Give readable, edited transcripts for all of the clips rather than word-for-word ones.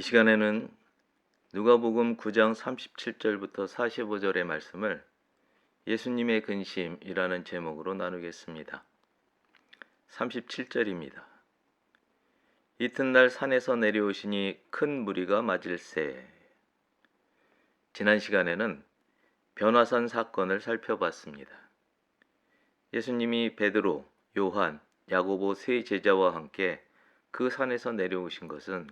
이 시간에는 누가복음 9장 37절부터 45절의 말씀을 예수님의 근심이라는 제목으로 나누겠습니다. 37절입니다. 이튿날 산에서 내려오시니 큰 무리가 맞을세. 지난 시간에는 변화산 사건을 살펴봤습니다. 예수님이 베드로, 요한, 야고보 세 제자와 함께 그 산에서 내려오신 것은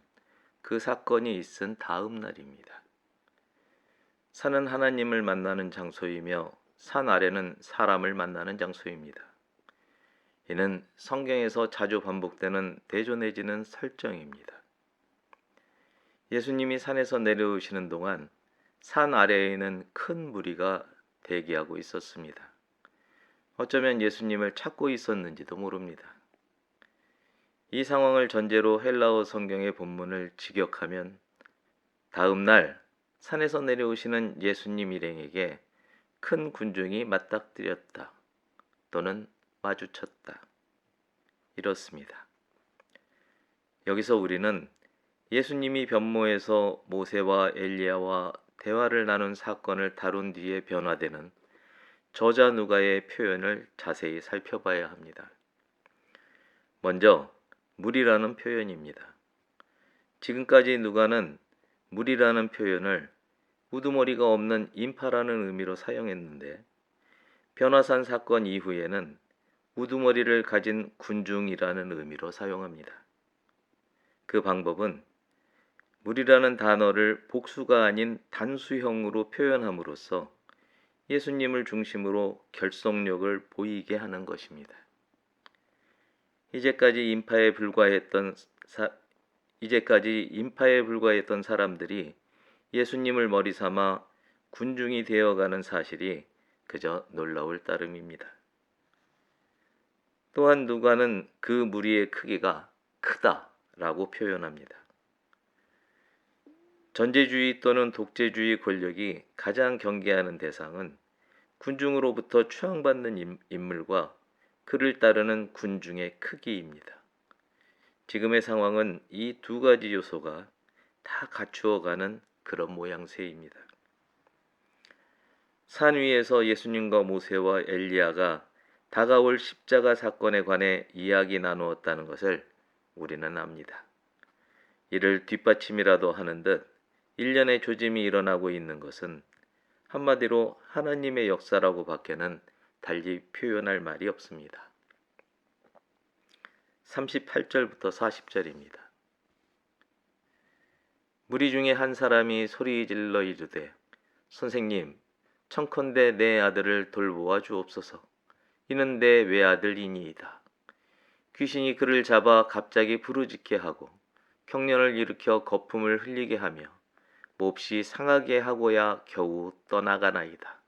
그 사건이 있은 다음 날입니다. 산은 하나님을 만나는 장소이며 산 아래는 사람을 만나는 장소입니다. 이는 성경에서 자주 반복되는 대조내지는 설정입니다. 예수님이 산에서 내려오시는 동안 산 아래에는 큰 무리가 대기하고 있었습니다. 어쩌면 예수님을 찾고 있었는지도 모릅니다. 이 상황을 전제로 헬라어 성경의 본문을 직역하면 다음 날 산에서 내려오시는 예수님 일행에게 큰 군중이 맞닥뜨렸다 또는 마주쳤다 이렇습니다. 여기서 우리는 예수님이 변모에서 모세와 엘리야와 대화를 나눈 사건을 다룬 뒤에 변화되는 저자 누가의 표현을 자세히 살펴봐야 합니다. 먼저 무리라는 표현입니다. 지금까지 누가는 무리라는 표현을 우두머리가 없는 인파라는 의미로 사용했는데 변화산 사건 이후에는 우두머리를 가진 군중이라는 의미로 사용합니다. 그 방법은 무리라는 단어를 복수가 아닌 단수형으로 표현함으로써 예수님을 중심으로 결속력을 보이게 하는 것입니다. 이제까지 인파에 불과했던 사람들이 예수님을 머리 삼아 군중이 되어가는 사실이 그저 놀라울 따름입니다. 또한 누가는 그 무리의 크기가 크다라고 표현합니다. 전제주의 또는 독재주의 권력이 가장 경계하는 대상은 군중으로부터 추앙받는 인물과 그를 따르는 군중의 크기입니다. 지금의 상황은 이 두 가지 요소가 다 갖추어가는 그런 모양새입니다. 산 위에서 예수님과 모세와 엘리야가 다가올 십자가 사건에 관해 이야기 나누었다는 것을 우리는 압니다. 이를 뒷받침이라도 하는 듯 일련의 조짐이 일어나고 있는 것은 한마디로 하나님의 역사라고 밖에는 달리 표현할 말이 없습니다. 38절부터 40절입니다. 무리 중에 한 사람이 소리질러 이르되 선생님, 청컨대 내 아들을 돌보아 주옵소서. 이는 내 외아들이니이다. 귀신이 그를 잡아 갑자기 부르짖게 하고 흉년을 일으켜 거품을 흘리게 하며 몹시 상하게 하고야 겨우 떠나가나이다.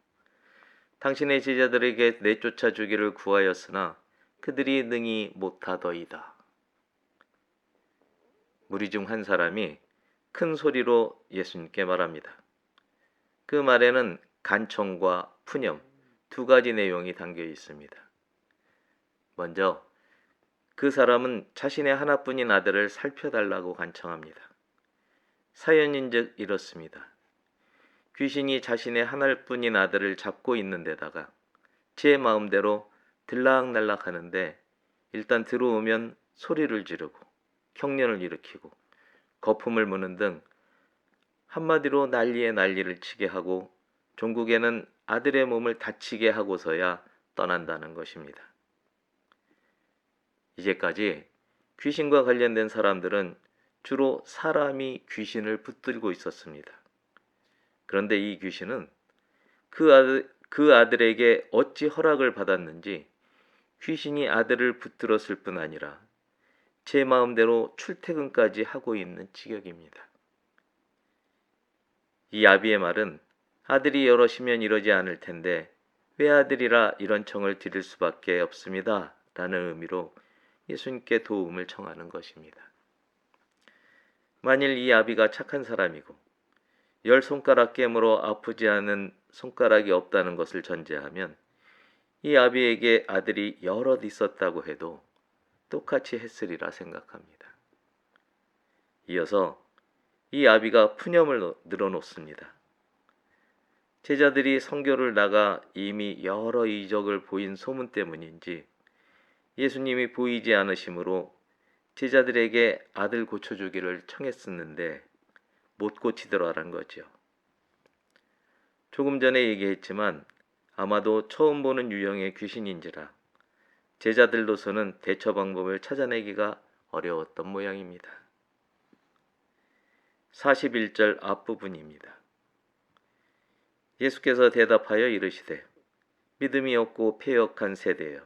당신의 제자들에게 내쫓아 주기를 구하였으나 그들이 능히 못하더이다. 무리 중 한 사람이 큰 소리로 예수님께 말합니다. 그 말에는 간청과 푸념 두 가지 내용이 담겨 있습니다. 먼저 그 사람은 자신의 하나뿐인 아들을 살펴달라고 간청합니다. 사연인즉 이렇습니다. 귀신이 자신의 하나뿐인 아들을 잡고 있는 데다가 제 마음대로 들락날락 하는데 일단 들어오면 소리를 지르고 흉년을 일으키고 거품을 무는 등 한마디로 난리에 난리를 치게 하고 종국에는 아들의 몸을 다치게 하고서야 떠난다는 것입니다. 이제까지 귀신과 관련된 사람들은 주로 사람이 귀신을 붙들고 있었습니다. 그런데 이 귀신은 그 아들에게 어찌 허락을 받았는지 귀신이 아들을 붙들었을 뿐 아니라 제 마음대로 출퇴근까지 하고 있는 지경입니다. 이 아비의 말은 아들이 여럿이면 이러지 않을 텐데 외아들이라 이런 청을 드릴 수밖에 없습니다. 라는 의미로 예수님께 도움을 청하는 것입니다. 만일 이 아비가 착한 사람이고 10손가락 깨물어 아프지 않은 손가락이 없다는 것을 전제하면 이 아비에게 아들이 여럿 있었다고 해도 똑같이 했으리라 생각합니다. 이어서 이 아비가 푸념을 늘어놓습니다. 제자들이 선교를 나가 이미 여러 이적을 보인 소문 때문인지 예수님이 보이지 않으심으로 제자들에게 아들 고쳐주기를 청했었는데 못 고치더라는 거죠. 조금 전에 얘기했지만 아마도 처음 보는 유형의 귀신인지라 제자들로서는 대처 방법을 찾아내기가 어려웠던 모양입니다. 41절 앞부분입니다. 예수께서 대답하여 이르시되 믿음이 없고 패역한 세대여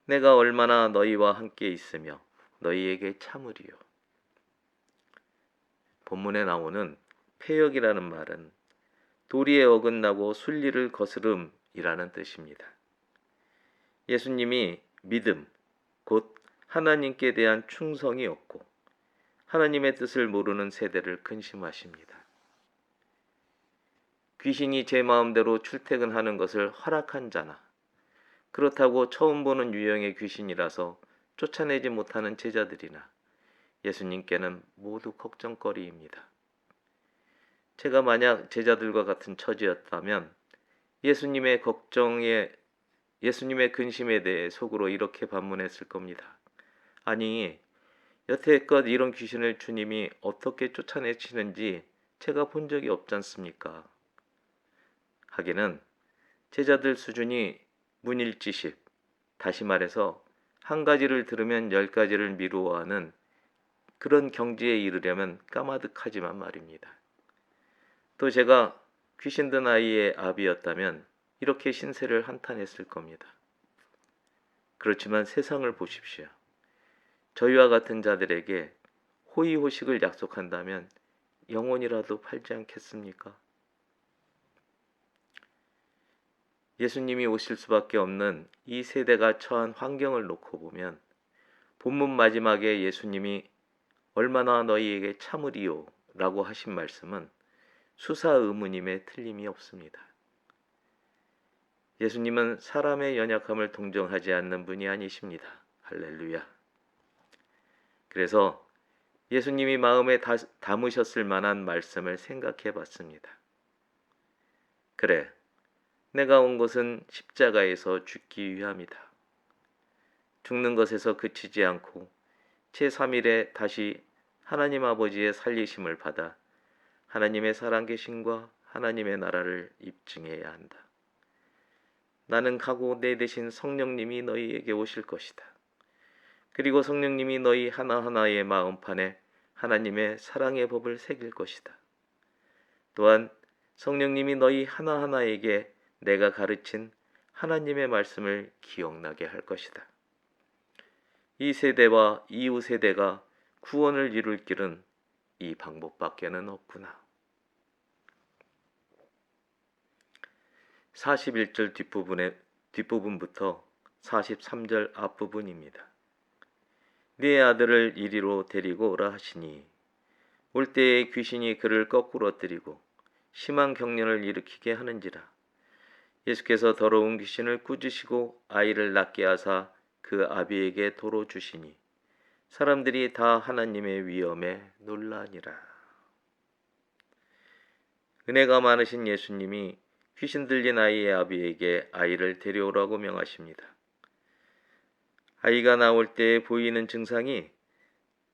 내가 얼마나 너희와 함께 있으며 너희에게 참으리요. 본문에 나오는 패역이라는 말은 도리에 어긋나고 순리를 거스름이라는 뜻입니다. 예수님이 믿음, 곧 하나님께 대한 충성이 없고 하나님의 뜻을 모르는 세대를 근심하십니다. 귀신이 제 마음대로 출퇴근하는 것을 허락한 자나 그렇다고 처음 보는 유형의 귀신이라서 쫓아내지 못하는 제자들이나 예수님께는 모두 걱정거리입니다. 제가 만약 제자들과 같은 처지였다면 예수님의 근심에 대해 속으로 이렇게 반문했을 겁니다. 아니, 여태껏 이런 귀신을 주님이 어떻게 쫓아내시는지 제가 본 적이 없지 않습니까? 하기는 제자들 수준이 문일지십, 다시 말해서 한 가지를 들으면 10가지를 미루어하는 그런 경지에 이르려면 까마득하지만 말입니다. 또 제가 귀신 든 아이의 아비였다면 이렇게 신세를 한탄했을 겁니다. 그렇지만 세상을 보십시오. 저희와 같은 자들에게 호의호식을 약속한다면 영혼이라도 팔지 않겠습니까? 예수님이 오실 수밖에 없는 이 세대가 처한 환경을 놓고 보면 본문 마지막에 예수님이 얼마나 너희에게 참으리요 라고 하신 말씀은 수사의문임에 틀림이 없습니다. 예수님은 사람의 연약함을 동정하지 않는 분이 아니십니다. 할렐루야. 그래서 예수님이 마음에 담으셨을 만한 말씀을 생각해 봤습니다. 그래, 내가 온 것은 십자가에서 죽기 위함이다. 죽는 것에서 그치지 않고 제3일에 다시 하나님 아버지의 살리심을 받아 하나님의 살아계심과 하나님의 나라를 입증해야 한다. 나는 가고 내 대신 성령님이 너희에게 오실 것이다. 그리고 성령님이 너희 하나하나의 마음판에 하나님의 사랑의 법을 새길 것이다. 또한 성령님이 너희 하나하나에게 내가 가르친 하나님의 말씀을 기억나게 할 것이다. 이 세대와 이후 세대가 구원을 이룰 길은 이 방법밖에는 없구나. 41절 뒷부분부터 43절 앞부분입니다. 네 아들을 이리로 데리고 오라 하시니 올 때에 귀신이 그를 거꾸로 엎드리고 심한 경련을 일으키게 하는지라. 예수께서 더러운 귀신을 꾸짖으시고 아이를 낫게 하사 그 아비에게 도로 주시니 사람들이 다 하나님의 위엄에 놀라니라. 은혜가 많으신 예수님이 귀신 들린 아이의 아비에게 아이를 데려오라고 명하십니다. 아이가 나올 때에 보이는 증상이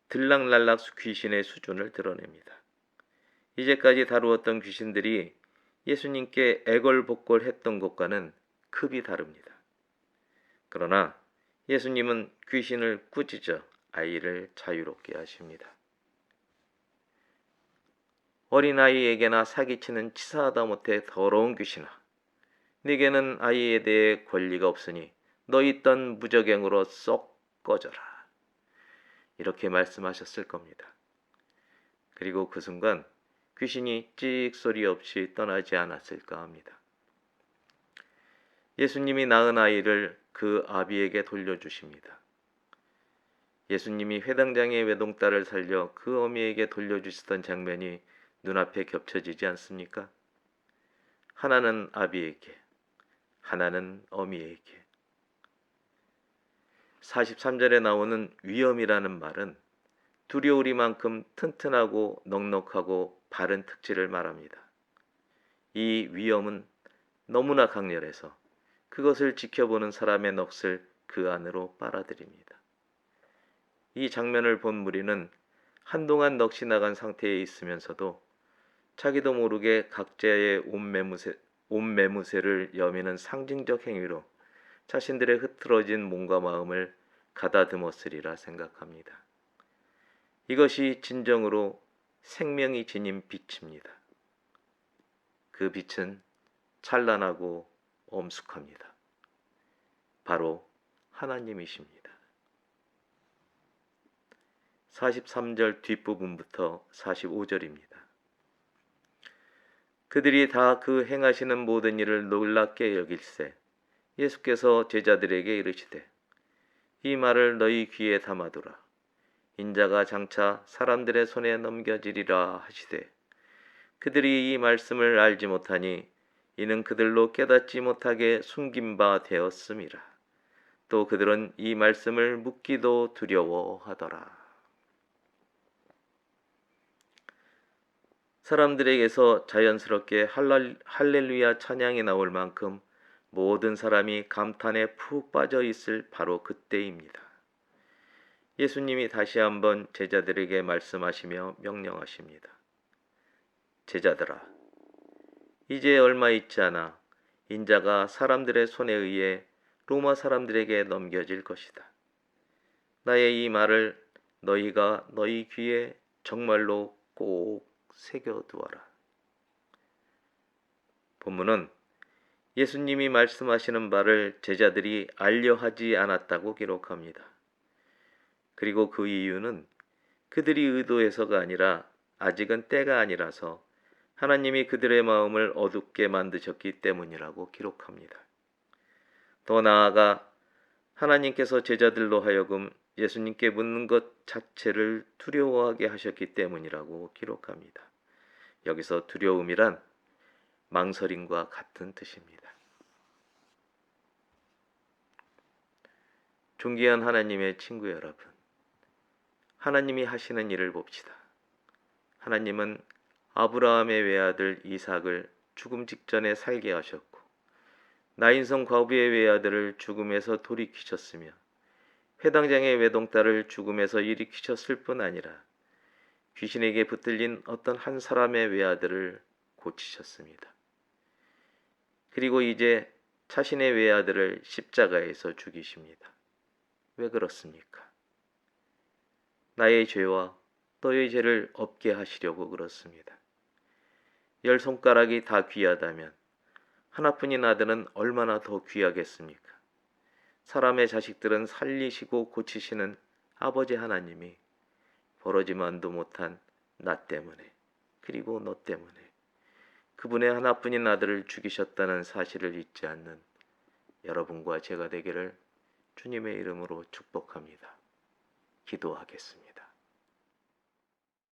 들락날락 귀신의 수준을 드러냅니다. 이제까지 다루었던 귀신들이 예수님께 애걸복걸했던 것과는 급이 다릅니다. 그러나 예수님은 귀신을 꾸짖어 아이를 자유롭게 하십니다. 어린아이에게나 사기치는 치사하다 못해 더러운 귀신아, 네게는 아이에 대해 권리가 없으니 너 있던 무저갱으로 쏙 꺼져라. 이렇게 말씀하셨을 겁니다. 그리고 그 순간 귀신이 찍 소리 없이 떠나지 않았을까 합니다. 예수님이 낳은 아이를 그 아비에게 돌려주십니다. 예수님이 회당장의 외동딸을 살려 그 어미에게 돌려주시던 장면이 눈앞에 겹쳐지지 않습니까? 하나는 아비에게, 하나는 어미에게. 43절에 나오는 위엄이라는 말은 두려우리만큼 튼튼하고 넉넉하고 바른 특질을 말합니다. 이 위엄은 너무나 강렬해서 그것을 지켜보는 사람의 넋을 그 안으로 빨아들입니다. 이 장면을 본 무리는 한동안 넋이 나간 상태에 있으면서도 자기도 모르게 각자의 옷매무새를 여미는 상징적 행위로 자신들의 흐트러진 몸과 마음을 가다듬었으리라 생각합니다. 이것이 진정으로 생명이 지닌 빛입니다. 그 빛은 찬란하고 엄숙합니다. 바로 하나님이십니다. 43절 뒷부분부터 45절입니다. 그들이 다 그 행하시는 모든 일을 놀랍게 여길세 예수께서 제자들에게 이르시되 이 말을 너희 귀에 담아두라. 인자가 장차 사람들의 손에 넘겨지리라 하시되 그들이 이 말씀을 알지 못하니 이는 그들로 깨닫지 못하게 숨긴 바 되었음이라. 또 그들은 이 말씀을 묻기도 두려워하더라. 사람들에게서 자연스럽게 할렐루야 찬양이 나올 만큼 모든 사람이 감탄에 푹 빠져 있을 바로 그때입니다. 예수님이 다시 한번 제자들에게 말씀하시며 명령하십니다. 제자들아, 이제 얼마 있지 않아 인자가 사람들의 손에 의해 로마 사람들에게 넘겨질 것이다. 나의 이 말을 너희가 너희 귀에 정말로 꼭 새겨두어라. 본문은 예수님이 말씀하시는 바를 제자들이 알려하지 않았다고 기록합니다. 그리고 그 이유는 그들이 의도해서가 아니라 아직은 때가 아니라서 하나님이 그들의 마음을 어둡게 만드셨기 때문이라고 기록합니다. 더 나아가 하나님께서 제자들로 하여금 예수님께 묻는 것 자체를 두려워하게 하셨기 때문이라고 기록합니다. 여기서 두려움이란 망설임과 같은 뜻입니다. 존귀한 하나님의 친구 여러분, 하나님이 하시는 일을 봅시다. 하나님은 아브라함의 외아들 이삭을 죽음 직전에 살게 하셨고 나인성 과부의 외아들을 죽음에서 돌이키셨으며 회당장의 외동딸을 죽음에서 일으키셨을 뿐 아니라 귀신에게 붙들린 어떤 한 사람의 외아들을 고치셨습니다. 그리고 이제 자신의 외아들을 십자가에서 죽이십니다. 왜 그렇습니까? 나의 죄와 너의 죄를 없게 하시려고 그렇습니다. 10손가락이 다 귀하다면 하나뿐인 아들은 얼마나 더 귀하겠습니까? 사람의 자식들은 살리시고 고치시는 아버지 하나님이 벌어지만도 못한 나 때문에 그리고 너 때문에 그분의 하나뿐인 아들을 죽이셨다는 사실을 잊지 않는 여러분과 제가 되기를 주님의 이름으로 축복합니다. 기도하겠습니다.